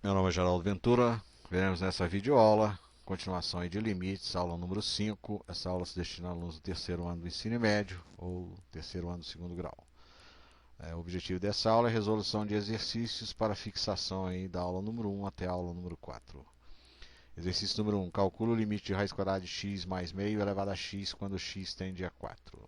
Meu nome é Geraldo Ventura. Veremos nessa videoaula continuação aí de limites, aula número 5. Essa aula se destina a alunos do terceiro ano do ensino médio ou terceiro ano do segundo grau. O objetivo dessa aula é a resolução de exercícios para fixação aí da aula número 1 até a aula número 4. Exercício número 1. Calcula o limite de raiz quadrada de x mais meio elevado a x quando x tende a 4.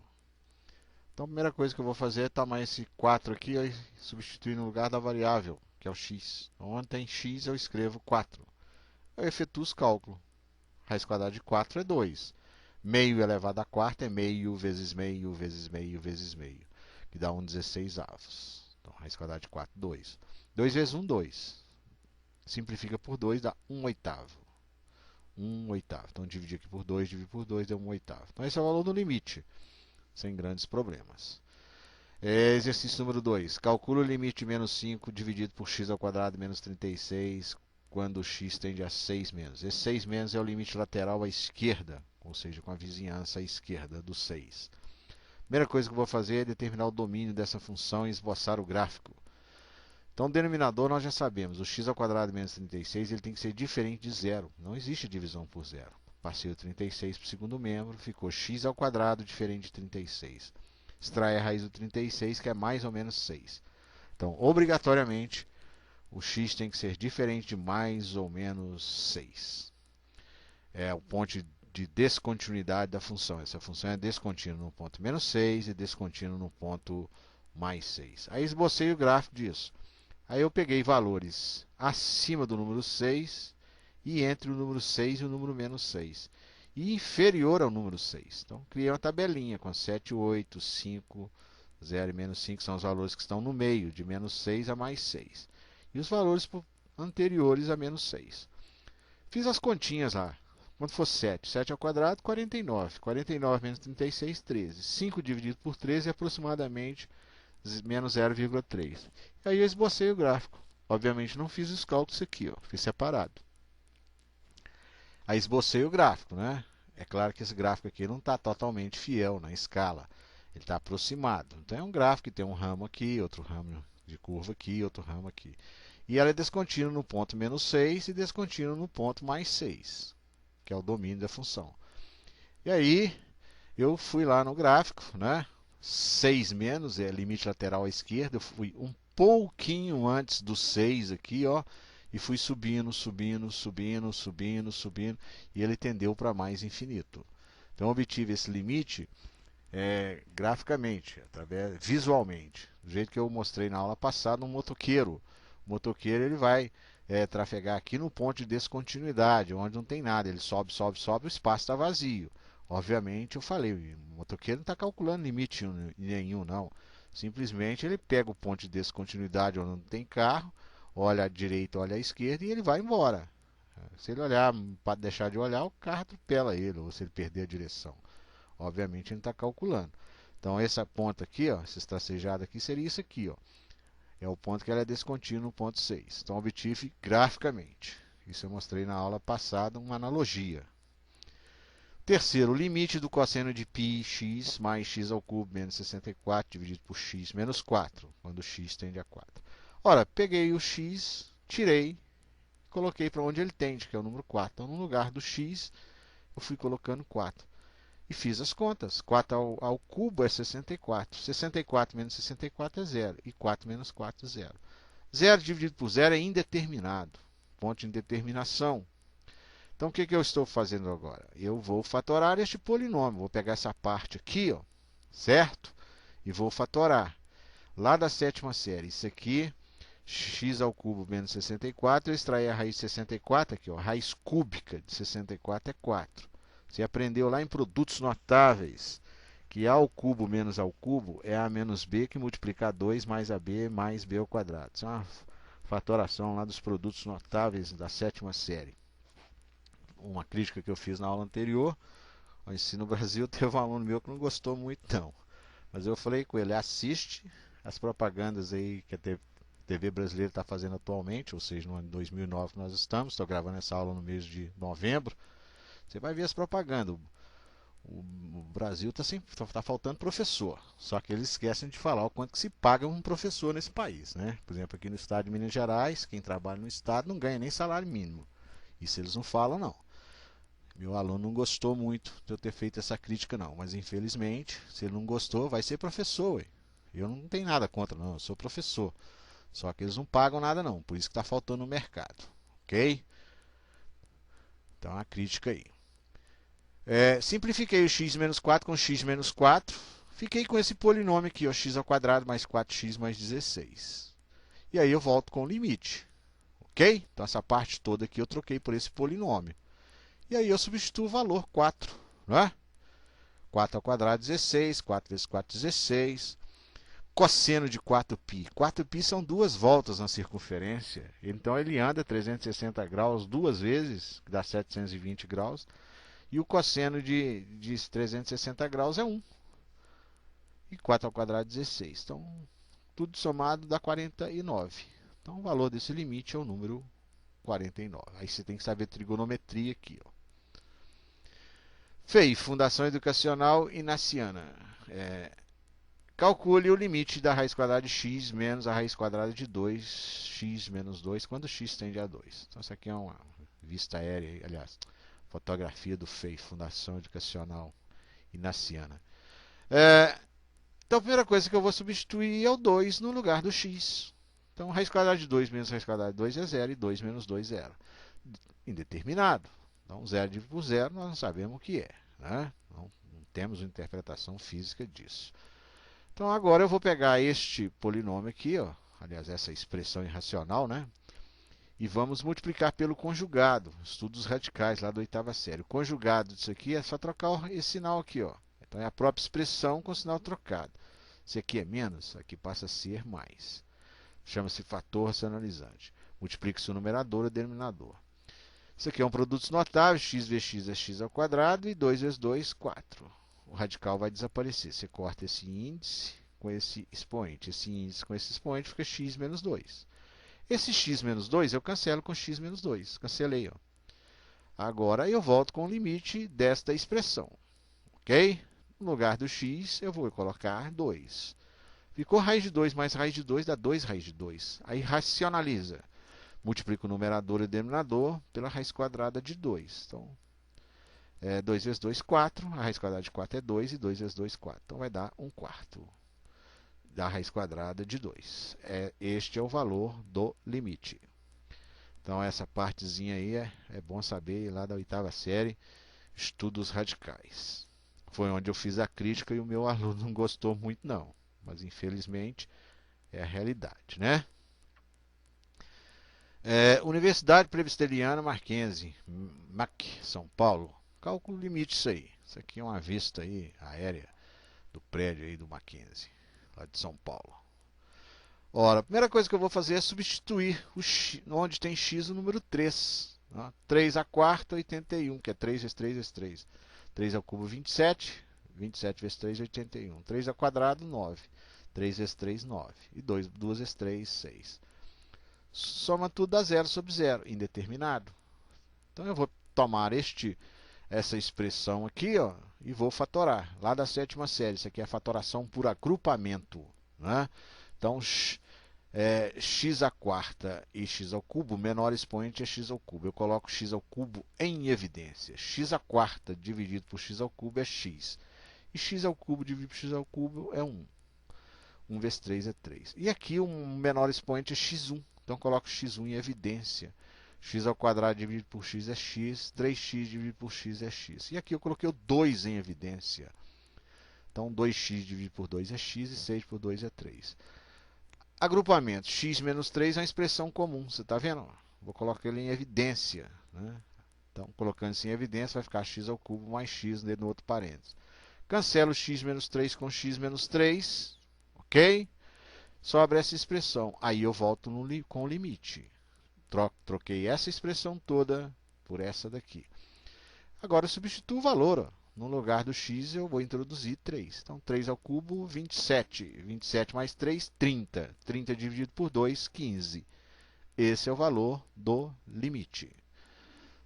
Então a primeira coisa que eu vou fazer é tomar esse 4 aqui e substituir no lugar da variável, que é o x. Então, onde tem x eu escrevo 4. Eu efetuo os cálculos. Raiz quadrada de 4 é 2. Meio elevado a quarta é meio vezes meio vezes meio vezes meio, que dá 1/16 avos. Então, raiz quadrada de 4, 2. 2 vezes 1, 2. Simplifica por 2, dá 1 oitavo. 1 oitavo. Então, dividir aqui por 2, dividir por 2, deu 1 oitavo. Então, esse é o valor do limite, sem grandes problemas. Exercício número 2. Calcula o limite de menos 5 dividido por x ao quadrado menos 36 quando x tende a 6 menos. Esse 6 menos é o limite lateral à esquerda, ou seja, com a vizinhança à esquerda do 6. Primeira coisa que eu vou fazer é determinar o domínio dessa função e esboçar o gráfico. Então, o denominador nós já sabemos, o x ao quadrado menos 36 ele tem que ser diferente de zero. Não existe divisão por zero. Passei o 36 para o segundo membro, ficou x ao quadrado diferente de 36. Extrai a raiz do 36, que é mais ou menos 6. Então, obrigatoriamente, o x tem que ser diferente de mais ou menos 6. É o ponto de descontinuidade da função. Essa função é descontínua no ponto menos 6 e descontínua no ponto mais 6. Aí esbocei o gráfico disso. Aí eu peguei valores acima do número 6 e entre o número 6 e o número menos 6. E inferior ao número 6. Então, criei uma tabelinha com 7, 8, 5, 0 e menos 5 são os valores que estão no meio, de menos 6 a mais 6. E os valores anteriores a menos 6. Fiz as continhas lá. Quando for 7, 7 ao quadrado, 49. 49 menos 36, 13. 5 dividido por 13 é aproximadamente menos 0,3. E aí eu esbocei o gráfico. Obviamente não fiz os cálculos aqui, ó, fiz separado. Aí esbocei o gráfico, né? É claro que esse gráfico aqui não está totalmente fiel na escala. Ele está aproximado. Então é um gráfico que tem um ramo aqui, outro ramo de curva aqui, outro ramo aqui. E ela é descontínua no ponto menos 6 e descontínua no ponto mais 6, que é o domínio da função. E aí eu fui lá no gráfico, né? 6 menos é limite lateral à esquerda. Eu fui um pouquinho antes do 6 aqui, ó. E fui subindo, subindo, subindo, subindo, subindo. E ele tendeu para mais infinito. Então eu obtive esse limite graficamente, visualmente. Do jeito que eu mostrei na aula passada, um motoqueiro. O motoqueiro ele vai trafegar aqui no ponto de descontinuidade, onde não tem nada. Ele sobe, sobe, sobe, o espaço está vazio. Obviamente, eu falei, o motoqueiro não está calculando limite nenhum, não. Simplesmente ele pega o ponto de descontinuidade onde não tem carro, olha à direita, olha à esquerda e ele vai embora. Se ele olhar para deixar de olhar, o carro atropela ele, ou se ele perder a direção. Obviamente, ele não está calculando. Então, essa ponta aqui, ó, essa tracejada aqui, seria isso aqui, ó. É o ponto que ela é descontínua no ponto 6. Então, obtive graficamente. Isso eu mostrei na aula passada, uma analogia. Terceiro, o limite do cosseno de πx mais x ao cubo menos 64 dividido por x menos 4, quando x tende a 4. Ora, peguei o x, tirei, coloquei para onde ele tende, que é o número 4. Então, no lugar do x, eu fui colocando 4. E fiz as contas. 4 ao cubo é 64. 64 menos 64 é 0. E 4 menos 4 é 0. 0 dividido por 0 é indeterminado. Ponto de indeterminação. Então, o que eu estou fazendo agora? Eu vou fatorar este polinômio. Vou pegar essa parte aqui, ó, certo? E vou fatorar. Lá da sétima série, isso aqui, x ao cubo menos 64, eu extraí a raiz de 64 aqui, ó, a raiz cúbica de 64 é 4. Você aprendeu lá em produtos notáveis que a ao cubo menos ao cubo é a menos b que multiplica 2 mais ab mais b ao quadrado. Isso é uma fatoração lá dos produtos notáveis da sétima série. Uma crítica que eu fiz na aula anterior, ao Ensino Brasil, teve um aluno meu que não gostou muito não. Mas eu falei com ele, assiste as propagandas aí que a TV brasileira está fazendo atualmente, ou seja, no ano de 2009 que nós estamos, estou gravando essa aula no mês de novembro. Você vai ver as propagandas. O Brasil tá faltando professor. Só que eles esquecem de falar o quanto que se paga um professor nesse país, né? Por exemplo, aqui no estado de Minas Gerais, quem trabalha no estado não ganha nem salário mínimo. Isso eles não falam, não. Meu aluno não gostou muito de eu ter feito essa crítica, não. Mas infelizmente, se ele não gostou, vai ser professor, ué. Eu não tenho nada contra, não. Eu sou professor. Só que eles não pagam nada, não. Por isso que está faltando no mercado. Ok? Então a crítica aí. Simplifiquei o x menos 4 com x menos 4. Fiquei com esse polinômio aqui, ó, x ao quadrado mais 4x mais 16. E aí eu volto com o limite. Ok? Então essa parte toda aqui eu troquei por esse polinômio. E aí eu substituo o valor 4. Né? 4 ao quadrado, 16. 4 vezes 4, 16. Cosseno de 4π. 4π são duas voltas na circunferência. Então ele anda 360 graus duas vezes, que dá 720 graus. E o cosseno de 360 graus é 1. E 4 ao quadrado, 16. Então, tudo somado dá 49. Então, o valor desse limite é o número 49. Aí você tem que saber trigonometria aqui. Ó. FEI, Fundação Educacional Inaciana. Calcule o limite da raiz quadrada de x menos a raiz quadrada de 2x menos 2, quando x tende a 2. Então, isso aqui é uma vista aérea, aliás, fotografia do FEI, Fundação Educacional Inaciana. Então, a primeira coisa que eu vou substituir é o 2 no lugar do x. Então, raiz quadrada de 2 menos raiz quadrada de 2 é 0 e 2 menos 2 é 0. Indeterminado. Então, 0 dividido por 0 nós não sabemos o que é. Né? Não temos uma interpretação física disso. Então, agora eu vou pegar este polinômio aqui, ó, aliás, essa expressão irracional, né? E vamos multiplicar pelo conjugado, estudos radicais lá da oitava série. O conjugado disso aqui é só trocar esse sinal aqui, ó. Então é a própria expressão com sinal trocado. Se aqui é menos, aqui passa a ser mais. Chama-se fator racionalizante. Multiplica-se o numerador e o denominador. Isso aqui é um produto notável, x vezes x é x ao quadrado e 2 vezes 2, 4. O radical vai desaparecer. Você corta esse índice com esse expoente. Esse índice com esse expoente fica x menos 2. Esse x menos 2 eu cancelo com x menos 2. Cancelei. Ó. Agora eu volto com o limite desta expressão. Ok? No lugar do x eu vou colocar 2. Ficou raiz de 2 mais raiz de 2 dá 2 raiz de 2. Aí racionaliza. Multiplica o numerador e o denominador pela raiz quadrada de 2. Então, 2 vezes 2, 4. A raiz quadrada de 4 é 2 e 2 vezes 2, 4. Então vai dar 1 quarto da raiz quadrada de 2. Este é o valor do limite. Então essa partezinha aí é bom saber lá da oitava série, estudos radicais. Foi onde eu fiz a crítica e o meu aluno não gostou muito não. Mas infelizmente é a realidade, né? Universidade Presbiteriana Mackenzie, MAC, São Paulo. Cálculo limite isso aí. Isso aqui é uma vista aí aérea do prédio aí do Mackenzie, lá de São Paulo. Ora, a primeira coisa que eu vou fazer é substituir o x, onde tem x o número 3. Né? 3 a quarta, 81, que é 3 vezes 3 vezes 3. 3 ao cubo, 27. 27 vezes 3, 81. 3 ao quadrado, 9. 3 vezes 3, 9. E 2 vezes 3, 6. Soma tudo dá 0 sobre 0, indeterminado. Então eu vou tomar essa expressão aqui, ó, e vou fatorar. Lá da sétima série, isso aqui é a fatoração por agrupamento. Né? Então, x à quarta e x ao cubo, o menor expoente é x ao cubo. Eu coloco x ao cubo em evidência. X à quarta dividido por x ao cubo é x. E x ao cubo dividido por x ao cubo é 1. 1 vezes 3 é 3. E aqui o menor expoente é x1. Então eu coloco x1 em evidência. X ao quadrado dividido por x é x. 3x dividido por x é x. E aqui eu coloquei o 2 em evidência. Então 2x dividido por 2 é x e 6 por 2 é 3. Agrupamento. X menos 3 é uma expressão comum. Você está vendo? Vou colocar ele em evidência. Né? Então, colocando isso em evidência, vai ficar x ao cubo mais x no outro parênteses. Cancelo x menos 3 com x menos 3. Ok? Sobra essa expressão. Aí eu volto com o limite. Troquei essa expressão toda por essa daqui. Agora eu substituo o valor. Ó. No lugar do x eu vou introduzir 3. Então 3 ao cubo, 27. 27 mais 3, 30. 30 dividido por 2, 15. Esse é o valor do limite.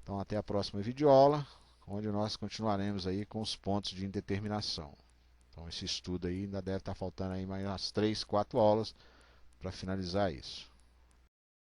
Então até a próxima videoaula. onde nós continuaremos aí com os pontos de indeterminação. Então esse estudo aí ainda deve estar faltando aí mais umas 3, 4 aulas para finalizar isso.